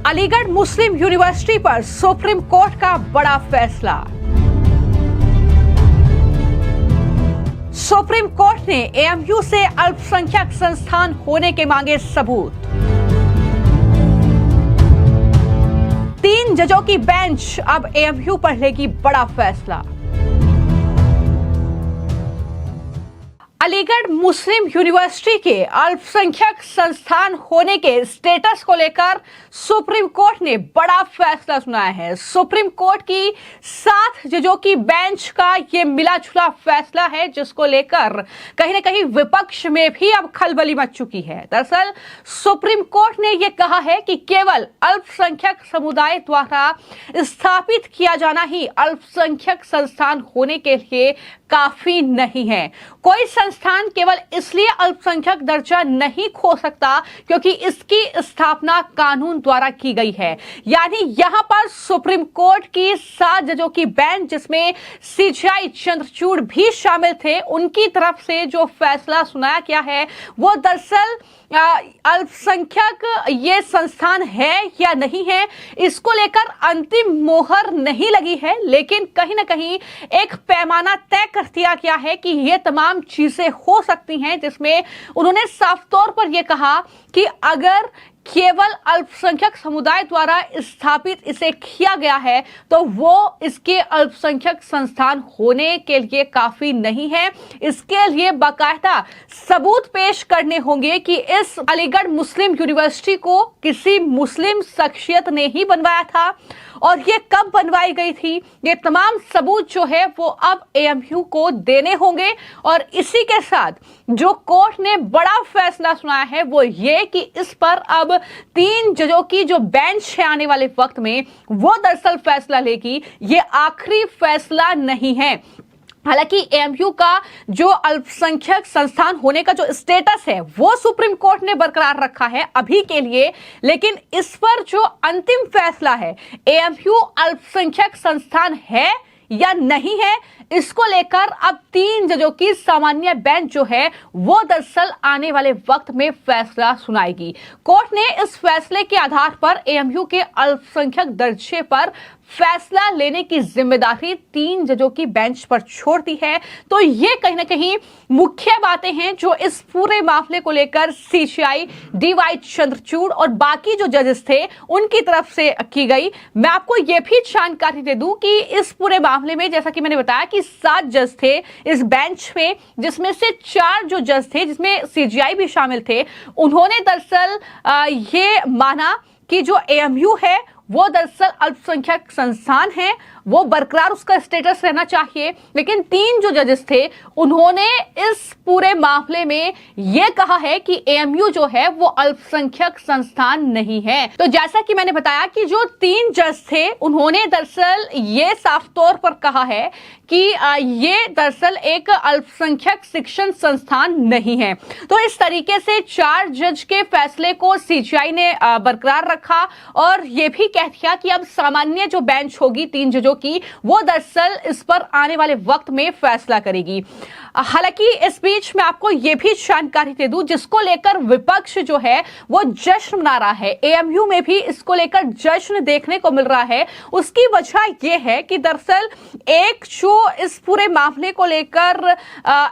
अलीगढ़ मुस्लिम university पर supreme court का बड़ा फैसला। सुप्रीम कोर्ट ने एएमयू से अल्पसंख्यक संस्थान होने के मांगे सबूत। 3 जजों की बेंच अब एएमयू पर लेगी बड़ा फैसला। अलीगढ़ मुस्लिम यूनिवर्सिटी के अल्पसंख्यक संस्थान होने के स्टेटस को लेकर सुप्रीम कोर्ट ने बड़ा फैसला सुनाया है। सुप्रीम कोर्ट की 7 जजों की बेंच का ये मिला जुला फैसला है, जिसको लेकर कहीं ना कहीं विपक्ष में भी अब खलबली मच चुकी है। दरअसल सुप्रीम कोर्ट ने यह कहा है कि केवल अल्पसंख्यक समुदाय द्वारा स्थापित किया जाना ही अल्पसंख्यक संस्थान होने के लिए काफी नहीं है। कोई संस्थान केवल इसलिए अल्पसंख्यक दर्जा नहीं खो सकता क्योंकि इसकी स्थापना कानून द्वारा की गई है। यानी यहां पर सुप्रीम कोर्ट की 7 जजों की बेंच, जिसमें सीजेआई चंद्रचूड़ भी शामिल थे, उनकी तरफ से जो फैसला सुनाया गया है वो दरअसल अल्पसंख्यक ये संस्थान है या नहीं है, इसको लेकर अंतिम मोहर नहीं लगी है, लेकिन कहीं ना कहीं एक पैमाना तय कर दिया गया है कि ये तमाम चीजें हो सकती हैं, जिसमें उन्होंने साफ तौर पर यह कहा कि अगर केवल अल्पसंख्यक समुदाय द्वारा स्थापित इसे किया गया है तो वो इसके अल्पसंख्यक संस्थान होने के लिए काफी नहीं है। इसके लिए बाकायदा सबूत पेश करने होंगे कि इस अलीगढ़ मुस्लिम यूनिवर्सिटी को किसी मुस्लिम शख्सियत ने ही बनवाया था और ये कब बनवाई गई थी। ये तमाम सबूत जो है वो अब एएमयू को देने होंगे। और इसी के साथ जो कोर्ट ने बड़ा फैसला सुनाया है वो ये कि इस पर अब 3 जजों की जो बेंच है आने वाले वक्त में वो दरअसल फैसला लेगी। ये आखिरी फैसला नहीं है। हालांकि एएमयू का जो अल्पसंख्यक संस्थान होने का जो स्टेटस है वो सुप्रीम कोर्ट ने बरकरार रखा है अभी के लिए, लेकिन इस पर जो अंतिम फैसला है एएमयू अल्पसंख्यक संस्थान है या नहीं है, इसको लेकर अब 3 जजों की सामान्य बेंच जो है वो दरअसल आने वाले वक्त में फैसला सुनाएगी। कोर्ट ने इस फैसले के आधार पर एएमयू के अल्पसंख्यक दर्जे पर फैसला लेने की जिम्मेदारी 3 जजों की बेंच पर छोड़ दी है। तो ये कहीं ना कहीं मुख्य बातें हैं जो इस पूरे मामले को लेकर सीजेआई, डीवाई चंद्रचूड़ और बाकी जो जजेस थे उनकी तरफ से की गई। मैं आपको ये भी जानकारी दे दूं कि इस पूरे मामले में जैसा कि मैंने बताया कि 7 जज थे इस बेंच में, जिसमें से 4 जो जज थे जिसमें सीजेआई भी शामिल थे, उन्होंने दरअसल ये माना कि जो एएमयू है वो दरअसल अल्पसंख्यक संस्थान है, वो बरकरार उसका स्टेटस रहना चाहिए। लेकिन 3 जो जजेस थे उन्होंने इस पूरे मामले में यह कहा है कि एएमयू जो है वो अल्पसंख्यक संस्थान नहीं है। तो जैसा कि मैंने बताया कि जो 3 जज थे उन्होंने दरअसल ये साफ तौर पर कहा है कि ये दरअसल एक अल्पसंख्यक शिक्षण संस्थान नहीं है। तो इस तरीके से 4 जज के फैसले को सीजेआई ने बरकरार रखा और ये भी कह दिया कि अब सामान्य जो बेंच होगी 3 जजों की वो दरअसल इस पर आने वाले वक्त में फैसला करेगी। हालांकि इस बीच मैं आपको यह भी जानकारी दे दूं, जिसको लेकर विपक्ष जो है वो जश्न मना रहा है, एएमयू में भी इसको लेकर जश्न देखने को मिल रहा है। उसकी वजह यह है कि दरअसल एक जो इस पूरे मामले को लेकर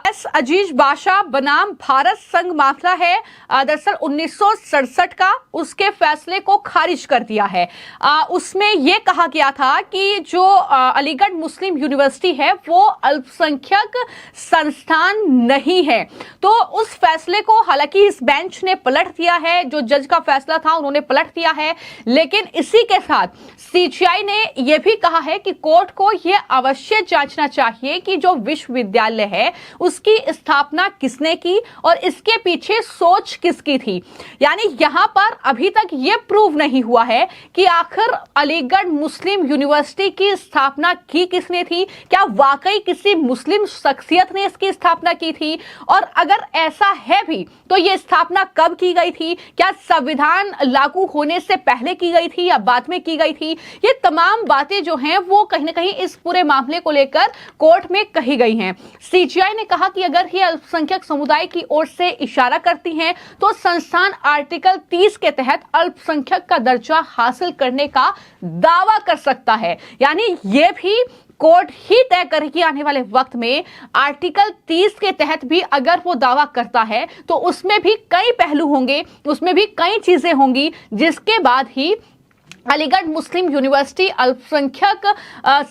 एस अजीज बादशाह बनाम भारत संघ मामला है दरअसल 1967 का, उसके फैसले को खारिज कर दिया है। उसमें यह कहा गया था कि जो अलीगढ़ मुस्लिम यूनिवर्सिटी है वो अल्पसंख्यक संस्थान नहीं है। तो उस फैसले को हालांकि इस बेंच ने पलट दिया है, जो जज का फैसला था उन्होंने पलट दिया है, लेकिन इसी के साथ सीजेआई ने यह भी कहा है कि कोर्ट को यह अवश्य जांचना चाहिए कि जो विश्वविद्यालय है उसकी स्थापना किसने की और इसके पीछे सोच किसकी थी। यानी यहां पर अभी तक यह प्रूव नहीं हुआ है कि आखिर अलीगढ़ मुस्लिम यूनिवर्सिटी की स्थापना की किसने थी, क्या वाकई किसी मुस्लिम शख्सियत ने इसकी की स्थापना की थी, और अगर ऐसा है भी तो ये स्थापना कब की गई थी, क्या संविधान लागू होने से पहले की गई थी या बाद में की गई थी। ये तमाम बातें जो हैं वो कहीं ना कहीं इस पूरे मामले को लेकर कोर्ट में कही गई हैं। सीजीआई ने कहा कि अगर ये अल्पसंख्यक समुदाय की ओर से इशारा करती हैं तो संस्थान आर्टिकल 30 के तहत अल्पसंख्यक का दर्जा हासिल करने का दावा कर सकता है। यानी ये भी कोर्ट ही तय करेगी आने वाले वक्त में, आर्टिकल 30 के तहत भी अगर वो दावा करता है तो उसमें भी कई पहलू होंगे, उसमें भी कई चीजें होंगी, जिसके बाद ही अलीगढ़ मुस्लिम यूनिवर्सिटी अल्पसंख्यक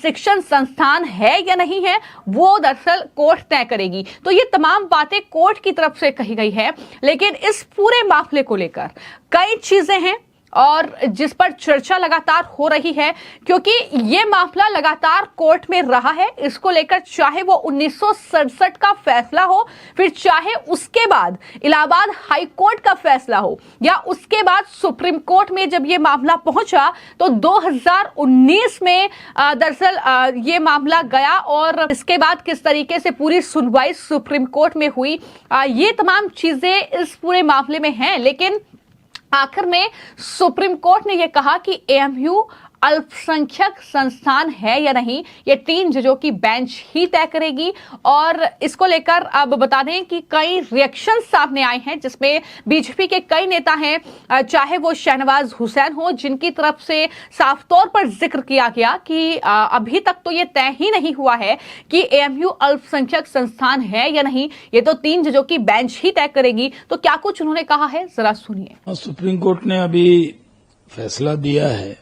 शिक्षण संस्थान है या नहीं है वो दरअसल कोर्ट तय करेगी। तो ये तमाम बातें कोर्ट की तरफ से कही गई है, लेकिन इस पूरे मामले को लेकर कई चीजें हैं और जिस पर चर्चा लगातार हो रही है, क्योंकि ये मामला लगातार कोर्ट में रहा है। इसको लेकर चाहे वो 1967 का फैसला हो, फिर चाहे उसके बाद इलाहाबाद हाई कोर्ट का फैसला हो, या उसके बाद सुप्रीम कोर्ट में जब ये मामला पहुंचा तो 2019 में दरअसल ये मामला गया, और इसके बाद किस तरीके से पूरी सुनवाई सुप्रीम कोर्ट में हुई, ये तमाम चीजें इस पूरे मामले में हैं। लेकिन आखिर में सुप्रीम कोर्ट ने यह कहा कि एएमयू अल्पसंख्यक संस्थान है या नहीं, ये 3 जजों की बेंच ही तय करेगी। और इसको लेकर अब बता दें कि कई रिएक्शन सामने आए हैं, जिसमें बीजेपी के कई नेता हैं, चाहे वो शहनवाज हुसैन हो, जिनकी तरफ से साफ तौर पर जिक्र किया गया कि अभी तक तो ये तय ही नहीं हुआ है कि एएमयू अल्पसंख्यक संस्थान है या नहीं, ये तो 3 जजों की बेंच ही तय करेगी। तो क्या कुछ उन्होंने कहा है, जरा सुनिए। सुप्रीम कोर्ट ने अभी फैसला दिया है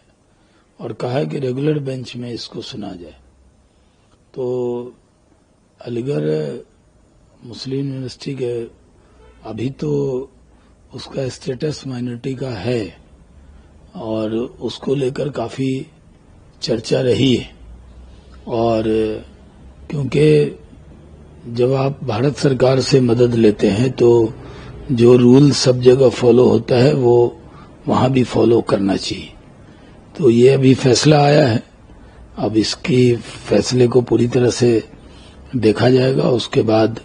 और कहा है कि रेगुलर बेंच में इसको सुना जाए। तो अलीगढ़ मुस्लिम यूनिवर्सिटी के अभी तो उसका स्टेटस माइनॉरिटी का है और उसको लेकर काफी चर्चा रही है। और क्योंकि जब आप भारत सरकार से मदद लेते हैं तो जो रूल सब जगह फॉलो होता है वो वहां भी फॉलो करना चाहिए। तो ये अभी फैसला आया है, अब इसकी फैसले को पूरी तरह से देखा जाएगा, उसके बाद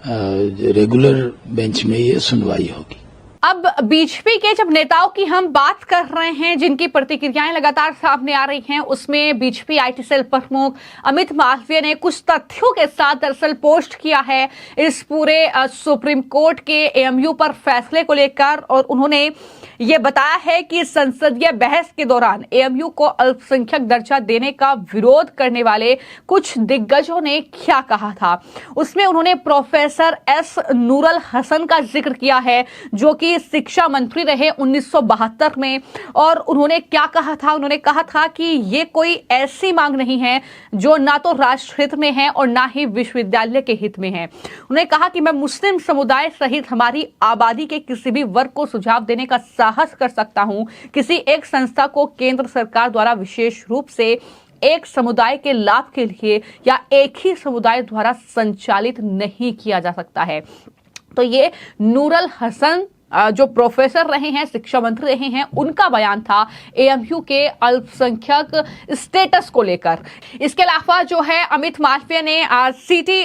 रेगुलर बेंच में ये सुनवाई होगी। अब बीजेपी के जब नेताओं की हम बात कर रहे हैं, जिनकी प्रतिक्रियाएं लगातार सामने आ रही हैं, उसमें बीजेपी आईटी सेल प्रमुख अमित मालवीय ने कुछ तथ्यों के साथ दरअसल पोस्ट किया है इस पूरे सुप्रीम कोर्ट के एएमयू पर फैसले को लेकर। और उन्होंने ये बताया है कि संसदीय बहस के दौरान एएमयू को अल्पसंख्यक दर्जा देने का विरोध करने वाले कुछ दिग्गजों ने क्या कहा था। उसमें उन्होंने प्रोफेसर एस नूरुल हसन का जिक्र किया है, जो कि शिक्षा मंत्री रहे 1972 में। और उन्होंने क्या कहा था, उन्होंने कहा था कि ये कोई ऐसी मांग नहीं है जो ना तो राष्ट्र हित में है और ना ही विश्वविद्यालय के हित में है। उन्होंने कहा कि मैं मुस्लिम समुदाय सहित हमारी आबादी के किसी भी वर्ग को सुझाव देने का साहस कर सकता हूं। किसी एक संस्था को केंद्र सरकार द्वारा विशेष रूप से एक समुदाय के लाभ के लिए या एक ही समुदाय द्वारा संचालित नहीं किया जा सकता है। तो ये नूरुल हसन जो प्रोफेसर रहे हैं, शिक्षा मंत्री रहे हैं, उनका बयान था एएमयू के अल्पसंख्यक स्टेटस को लेकर। इसके अलावा जो है अमित मालवीय ने सीटी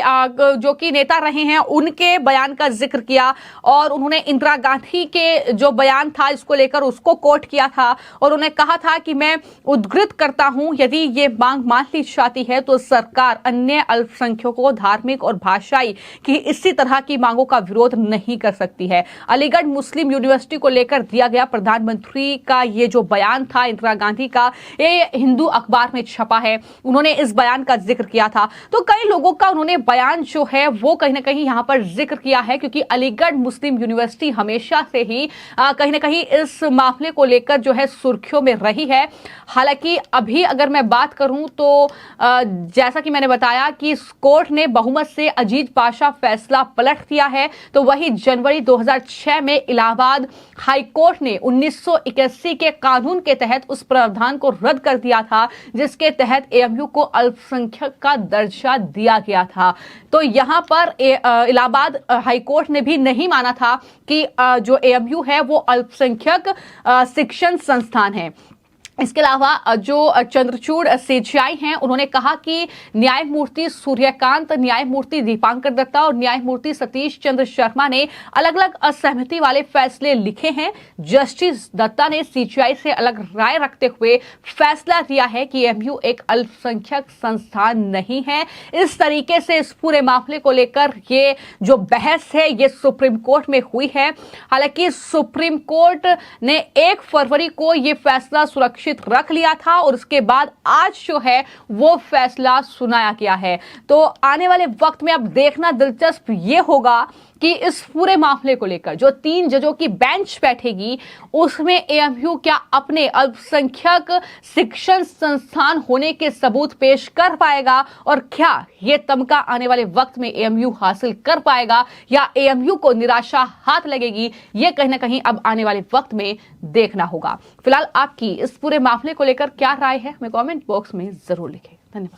जो कि नेता रहे हैं उनके बयान का जिक्र किया, और उन्होंने इंदिरा गांधी के जो बयान था इसको लेकर उसको कोट किया था। और उन्होंने कहा था कि मैं उद्धृत करता हूं, यदि ये मांग मान ली जाती है तो सरकार अन्य अल्पसंख्यकों, धार्मिक और भाषाई की इसी तरह की मांगों का विरोध नहीं कर सकती है। अलीगढ़ मुस्लिम यूनिवर्सिटी को लेकर दिया गया प्रधानमंत्री का ये जो बयान था इंदिरा गांधी का, ये हिंदू अखबार में छपा है, उन्होंने इस बयान का जिक्र किया था। तो कई लोगों का उन्होंने बयान जो है वो कहीं ना कहीं यहां पर जिक्र किया है, क्योंकि अलीगढ़ मुस्लिम यूनिवर्सिटी हमेशा से ही कहीं ना कहीं इस मामले को लेकर जो है सुर्खियों में रही है। हालांकि अभी अगर मैं बात करूं तो जैसा कि मैंने बताया कि कोर्ट ने बहुमत से अजीत पाशा फैसला पलट दिया है, तो वही जनवरी 2006 में इलाहाबाद हाई कोर्ट ने 1981 के कानून के तहत उस प्रावधान को रद्द कर दिया था जिसके तहत एएमयू को अल्पसंख्यक का दर्जा दिया गया था। तो यहां पर इलाहाबाद हाई कोर्ट ने भी नहीं माना था कि जो एएमयू है वो अल्पसंख्यक शिक्षण संस्थान है। इसके अलावा जो चंद्रचूड़ सीजीआई हैं, उन्होंने कहा कि न्यायमूर्ति सूर्यकांत, न्यायमूर्ति दीपांकर दत्ता और न्यायमूर्ति सतीश चंद्र शर्मा ने अलग अलग असहमति वाले फैसले लिखे हैं। जस्टिस दत्ता ने सीजीआई से अलग राय रखते हुए फैसला दिया है कि एएमयू एक अल्पसंख्यक संस्थान नहीं है। इस तरीके से इस पूरे मामले को लेकर ये जो बहस है ये सुप्रीम कोर्ट में हुई है। हालांकि सुप्रीम कोर्ट ने 1 फरवरी को ये फैसला सुरक्षित रख लिया था और उसके बाद आज जो है वो फैसला सुनाया गया है। तो आने वाले वक्त में अब देखना दिलचस्प ये होगा कि इस पूरे मामले को लेकर जो 3 जजों की बेंच बैठेगी उसमें एएमयू क्या अपने अल्पसंख्यक शिक्षण संस्थान होने के सबूत पेश कर पाएगा और क्या ये तमगा आने वाले वक्त में एएमयू हासिल कर पाएगा या एएमयू को निराशा हाथ लगेगी, ये कहीं ना कहीं अब आने वाले वक्त में देखना होगा। फिलहाल आपकी इस पूरे मामले को लेकर क्या राय है हमें कमेंट बॉक्स में जरूर लिखें। धन्यवाद।